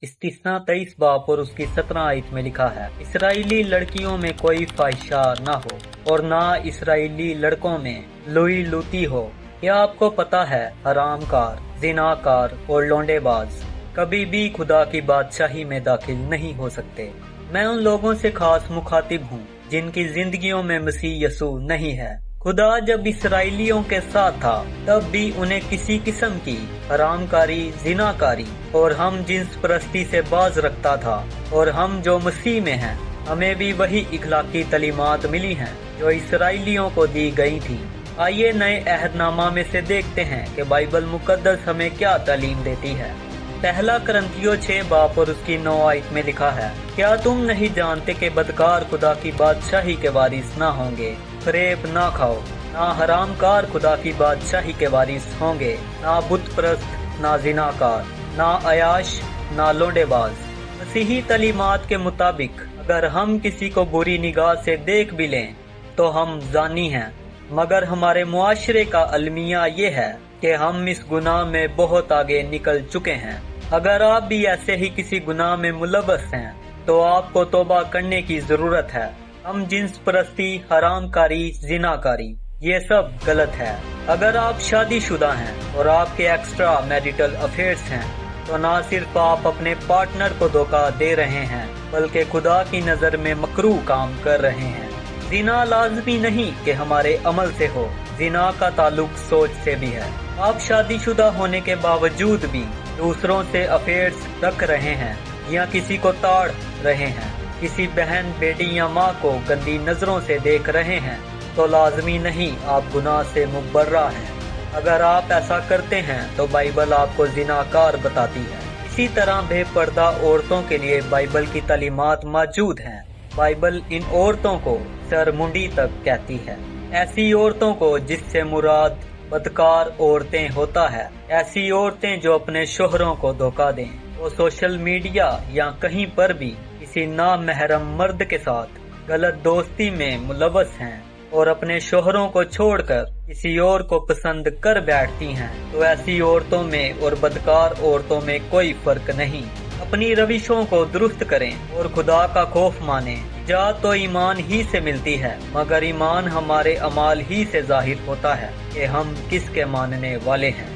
इस्तिस्ना 23 बाब और उसकी 17 आयत में लिखा है, इसराइली लड़कियों में कोई फाहिशा ना हो और ना इसराइली लड़कों में लुई लूती हो। क्या आपको पता है, हरामकार, जिनाकार और लौंडेबाज कभी भी खुदा की बादशाही में दाखिल नहीं हो सकते। मैं उन लोगों से खास मुखातिब हूँ जिनकी जिंदगियों में मसीह यसू नहीं है। खुदा जब इसराइलियों के साथ था तब भी उन्हें किसी किस्म की हरामकारी, जिनाकारी और हम जिन्स परस्ती से बाज रखता था, और हम जो मसीह में हैं हमें भी वही इखलाकी तालीमात मिली हैं जो इसराइलियों को दी गई थी। आइए नए अहदनामा में से देखते हैं कि बाइबल मुकद्दस हमें क्या तालीम देती है। पहला करंथियों 6 बाब और उसकी 9 आयत में लिखा है, क्या तुम नहीं जानते कि बदकार खुदा की बादशाही के वारिस ना होंगे। फरेब ना खाओ, ना हरामकार खुदा की बादशाही के वारिस होंगे, ना बुत परस्त, ना जिनाकार, ना अयाश, ना लोंडेबाज। मसीही तालीमात के मुताबिक अगर हम किसी को बुरी निगाह से देख भी लें तो हम जानी हैं, मगर हमारे मुआशरे का अलमिया ये है कि हम इस गुनाह में बहुत आगे निकल चुके हैं। अगर आप भी ऐसे ही किसी गुनाह में मुलव्वस हैं तो आपको तौबा करने की जरूरत है। हम जिन्स परस्ती, हरामकारी, जिनाकारी, ये सब गलत है। अगर आप शादीशुदा हैं और आपके एक्स्ट्रा मैरिटल अफेयर्स हैं तो ना सिर्फ आप अपने पार्टनर को धोखा दे रहे हैं बल्कि खुदा की नजर में मकरूह काम कर रहे हैं। जिना लाजमी नहीं कि हमारे अमल से हो, जिना का ताल्लुक सोच से भी है। आप शादीशुदा होने के बावजूद भी दूसरों से अफेयर्स रख रहे हैं या किसी को ताड़ रहे हैं, किसी बहन, बेटी या माँ को गंदी नजरों से देख रहे हैं, तो लाजमी नहीं आप गुनाह से मुबर्रा हैं। अगर आप ऐसा करते हैं तो बाइबल आपको जिनाकार बताती है। इसी तरह बेपर्दा औरतों के लिए बाइबल की तालीमात मौजूद हैं। बाइबल इन औरतों को सरमुंडी तक कहती है। ऐसी औरतों को जिससे मुराद बदकार औरतें होता है, ऐसी औरतें जो अपने शोहरों को धोखा दें, वो सोशल मीडिया या कहीं पर भी किसी नामहरम मर्द के साथ गलत दोस्ती में मुलव्वस हैं और अपने शोहरों को छोड़कर किसी और को पसंद कर बैठती हैं, तो ऐसी औरतों में और बदकार औरतों में कोई फर्क नहीं। अपनी रविशों को दुरुस्त करें और खुदा का खौफ मानें। निजात तो ईमान ही से मिलती है, मगर ईमान हमारे अमाल ही से जाहिर होता है कि हम किसके मानने वाले हैं।